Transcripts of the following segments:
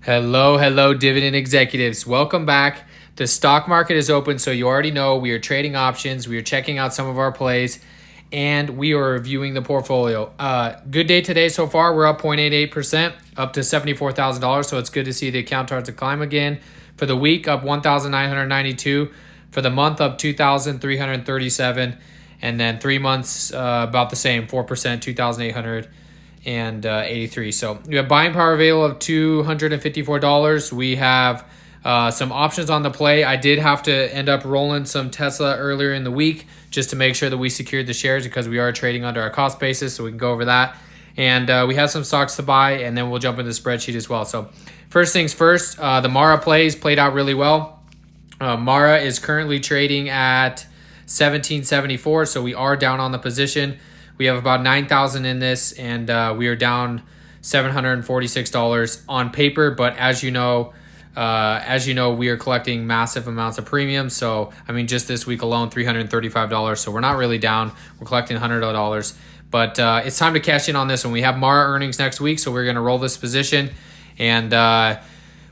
Hello, dividend executives. Welcome back. The stock market is open, so you already know we are trading options. We are checking out some of our plays, and we are reviewing the portfolio. Good day today so far. We're up 0.88%, up to $74,000, so it's good to see the account start to climb again. For the week, up 1,992. For the month, up 2,337. And then 3 months, about the same, 4%, 2,883. So we have buying power available of $254. We have some options on the play. I did have to end up rolling some Tesla earlier in the week just to make sure that we secured the shares because we are trading under our cost basis, so we can go over that. And we have some stocks to buy, and then we'll jump into the spreadsheet as well. So first things first, the Mara plays played out really well. Mara is currently trading at 1774, so we are down on the position. We have about 9,000 in this, and we are down $746 on paper. But as you know, we are collecting massive amounts of premiums. So I mean, just this week alone, $335. So we're not really down. We're collecting $100. But it's time to cash in on this one. We have Mara earnings next week, so we're going to roll this position, and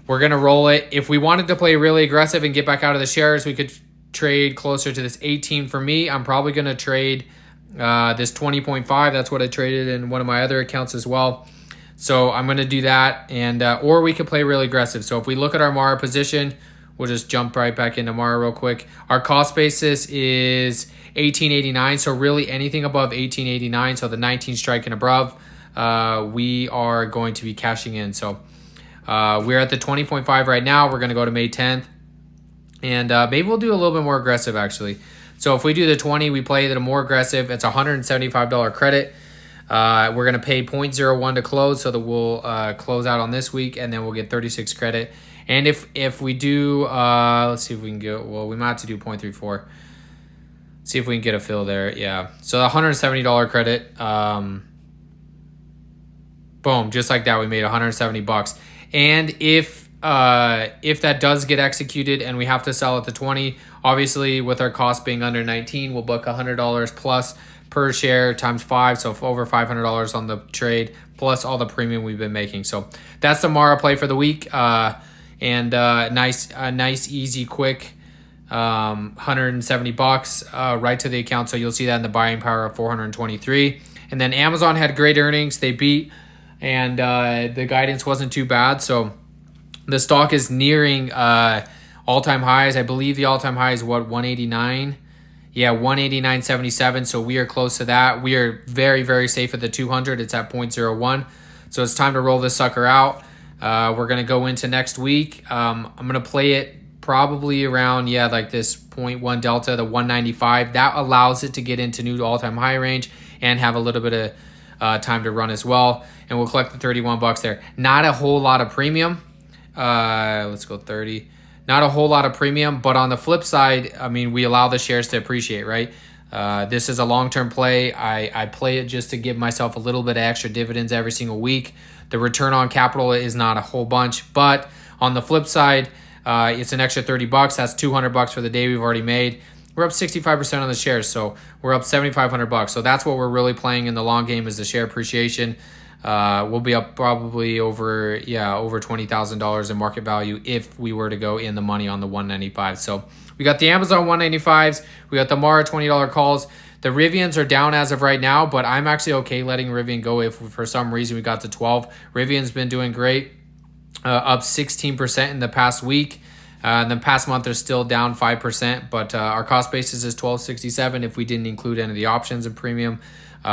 we're going to roll it. If we wanted to play really aggressive and get back out of the shares, we could trade closer to this 18. For me, I'm probably going to trade this 20.5. That's what I traded in one of my other accounts as well. So I'm going to do that, and or we could play really aggressive. So if we look at our Mara position, we'll just jump right back into Mara real quick. Our cost basis is 1889. So really anything above 1889, so the 19 strike and above, we are going to be cashing in. So we're at the 20.5 right now. We're going to go to May 10th. And maybe we'll do a little bit more aggressive, actually. So if we do the 20, we play the more aggressive. It's $175 credit. We're going to pay 0.01 to close, so that we'll close out on this week, and then we'll get 36 credit. And if we do, let's see if we can get, well, we might have to do 0.34. See if we can get a fill there. Yeah. So $170 credit. Boom. Just like that, we made $170. And if that does get executed and we have to sell at the 20, obviously with our cost being under 19, we'll book $100 plus per share times 5, so over $500 on the trade plus all the premium we've been making. So that's the Mara play for the week. And nice, easy, quick, $170 right to the account. So you'll see that in the buying power of 423. And then Amazon had great earnings. They beat, and the guidance wasn't too bad. So the stock is nearing all-time highs. I believe the all-time high is what, 189? Yeah, 189.77. So we are close to that. We are very, very safe at the 200. It's at 0.01. So it's time to roll this sucker out. We're going to go into next week. I'm going to play it probably around, like this 0.1 delta, the 195. That allows it to get into new all-time high range and have a little bit of time to run as well. And we'll collect the $31 there. Not a whole lot of premium. Let's go 30. Not a whole lot of premium, but on the flip side, I mean, we allow the shares to appreciate, right? This is a long-term play. I play it just to give myself a little bit of extra dividends every single week. The return on capital is not a whole bunch, but on the flip side, it's an extra $30. That's $200 for the day we've already made. We're up 65% on the shares, so we're up $7,500. So that's what we're really playing in the long game, is the share appreciation. We'll be up probably over $20,000 in market value if we were to go in the money on the 195. So we got the Amazon 195s, we got the Mara $20 calls. The Rivians are down as of right now, but I'm actually okay letting Rivian go if for some reason we got to 12. Rivian's been doing great, up 16% in the past week. In the past month, they're still down 5%, but our cost basis is $12.67 if we didn't include any of the options and premium,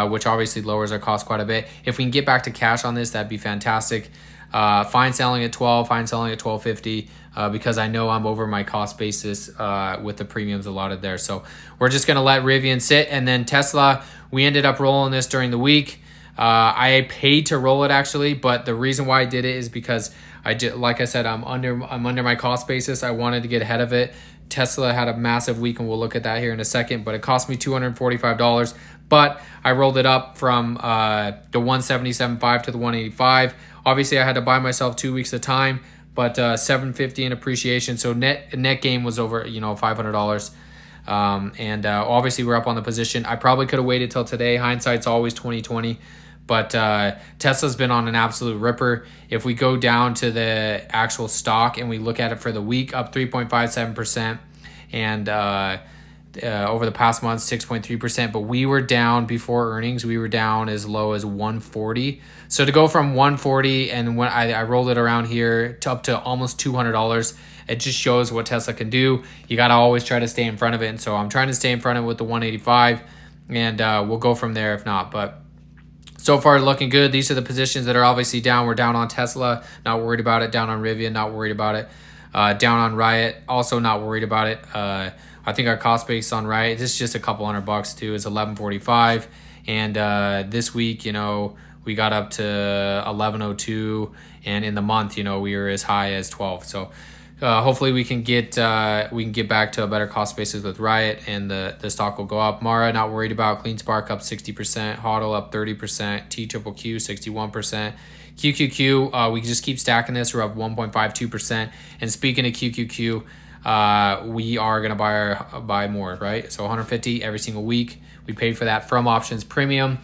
which obviously lowers our cost quite a bit. If we can get back to cash on this, that'd be fantastic. Fine selling at 12, fine selling at 12.50, because I know I'm over my cost basis with the premiums allotted there. So we're just going to let Rivian sit. And then Tesla, we ended up rolling this during the week. I paid to roll it actually, but the reason why I did it is because like I said, I'm under my cost basis. I wanted to get ahead of it. Tesla had a massive week, and we'll look at that here in a second, but it cost me $245. But I rolled it up from the 177.5 to the 185. Obviously, I had to buy myself 2 weeks of time, but $750 in appreciation. So net gain was over $500. And obviously, we're up on the position. I probably could have waited till today. Hindsight's always 2020. But Tesla's been on an absolute ripper. If we go down to the actual stock and we look at it for the week, up 3.57%, and over the past month, 6.3%. But we were down before earnings. We were down as low as 140. So to go from 140 and when I rolled it around here to up to almost $200, it just shows what Tesla can do. You got to always try to stay in front of it. And so I'm trying to stay in front of it with the 185, and we'll go from there if not. But so far looking good. These are the positions that are obviously down. We're down on Tesla, not worried about it. Down on Rivian, not worried about it. Down on Riot, also not worried about it. I think our cost base on Riot, this is just a couple $100 too, is 1145. And this week, you know, we got up to 1102, and in the month, you know, we were as high as 12. So hopefully we can get back to a better cost basis with Riot, and the stock will go up. Mara, not worried about. Clean Spark up 60%, HODL up 30%, TQQ 61%. QQQ, we just keep stacking this. We're up 1.52%. And speaking of QQQ, we are gonna buy more, right? So 150 every single week. We paid for that from Options Premium,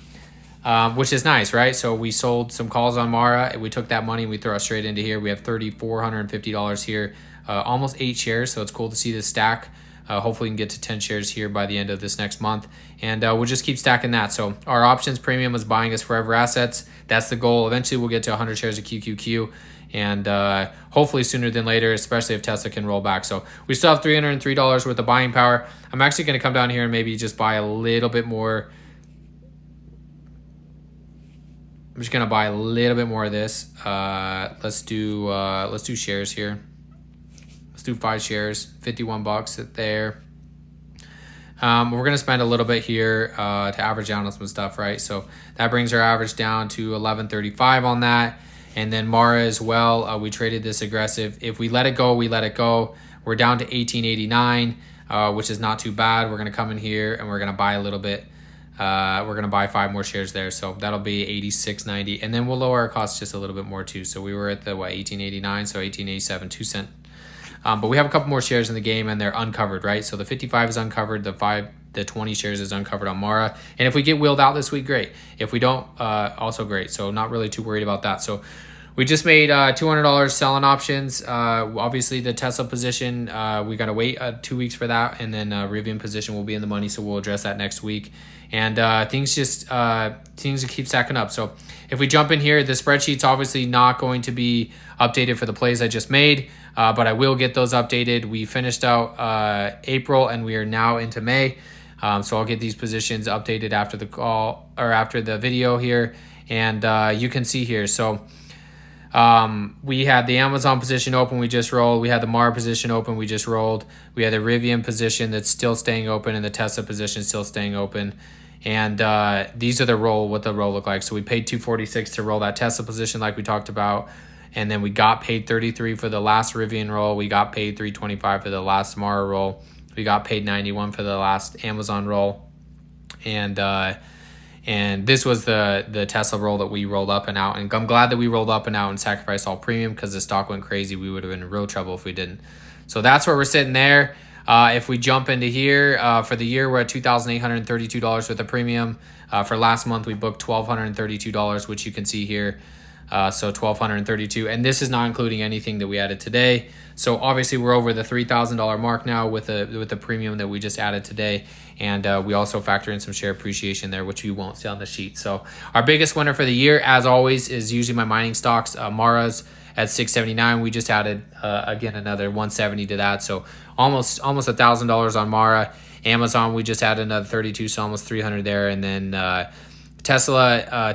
which is nice, right? So we sold some calls on Mara, and we took that money and we throw it straight into here. We have $3,450 here, almost 8 shares. So it's cool to see this stack. Hopefully we can get to 10 shares here by the end of this next month, and we'll just keep stacking that. So our Options Premium is buying us forever assets. That's the goal. Eventually we'll get to 100 shares of QQQ, and hopefully sooner than later, especially if Tesla can roll back. So we still have $303 worth of buying power. I'm actually going to come down here and maybe just buy a little bit more. I'm just going to buy a little bit more of this. Let's do shares here. Let's do 5 shares, $51 there. We're going to spend a little bit here to average down on some stuff, right? So that brings our average down to 1135 on that. And then Mara as well, we traded this aggressive. If we let it go, we let it go. We're down to 1889, which is not too bad. We're going to come in here and we're going to buy a little bit. We're going to buy 5 more shares there. So that'll be 86.90. And then we'll lower our costs just a little bit more too. So we were at the 1889, so 1887, 2 cents. But we have a couple more shares in the game, and they're uncovered, right? So the 55 is uncovered, the 20 shares is uncovered on Mara. And if we get wheeled out this week, great. If we don't, also great. So not really too worried about that. So we just made $200 selling options. Obviously the Tesla position, we got to wait 2 weeks for that. And then Rivian position will be in the money. So we'll address that next week. And things keep stacking up. So if we jump in here, the spreadsheet's obviously not going to be updated for the plays I just made. But I will get those updated. We finished out April, and we are now into May. So I'll get these positions updated after the call or after the video here. And you can see here. So we had the Amazon position open, we just rolled. We had the Mara position open, we just rolled. We had the Rivian position that's still staying open, and the Tesla position still staying open. And these are what the roll look like. So we paid $246 to roll that Tesla position like we talked about. And then we got paid $33 for the last Rivian roll. We got paid $325 for the last Mara roll. We got paid $91 for the last Amazon roll. And this was the Tesla roll that we rolled up and out. And I'm glad that we rolled up and out and sacrificed all premium, because the stock went crazy. We would have been in real trouble if we didn't. So that's where we're sitting there. If we jump into here, for the year, we're at $2,832 worth of premium. For last month, we booked $1,232, which you can see here. So $1,232, and this is not including anything that we added today. So obviously we're over the $3,000 mark now with the premium that we just added today, and we also factor in some share appreciation there, which you won't see on the sheet. So our biggest winner for the year, as always, is usually my mining stocks. Mara's at $679. We just added again another $170 to that, so almost $1,000 on Mara. Amazon, we just added another 32, so almost 300 there, and then Tesla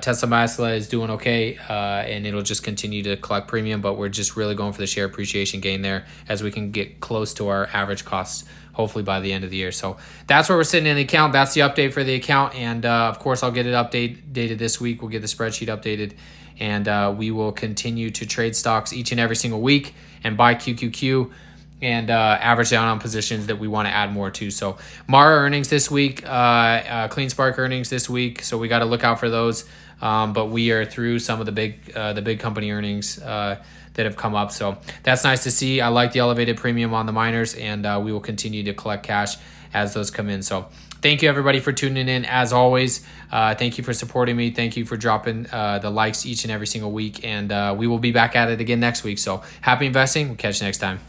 is doing okay, and it'll just continue to collect premium, but we're just really going for the share appreciation gain there as we can get close to our average costs, hopefully by the end of the year. So that's where we're sitting in the account. That's the update for the account, and of course I'll get it updated this week. We'll get the spreadsheet updated, and we will continue to trade stocks each and every single week and buy QQQ and average down on positions that we want to add more to. So Mara earnings this week, Clean Spark earnings this week, so we got to look out for those. But we are through some of the big company earnings that have come up, so that's nice to see. I like the elevated premium on the miners, and we will continue to collect cash as those come in. So Thank you, everybody, for tuning in. As always, thank you for supporting me. Thank you for dropping the likes each and every single week. And we will be back at it again next week. So happy investing. We'll catch you next time.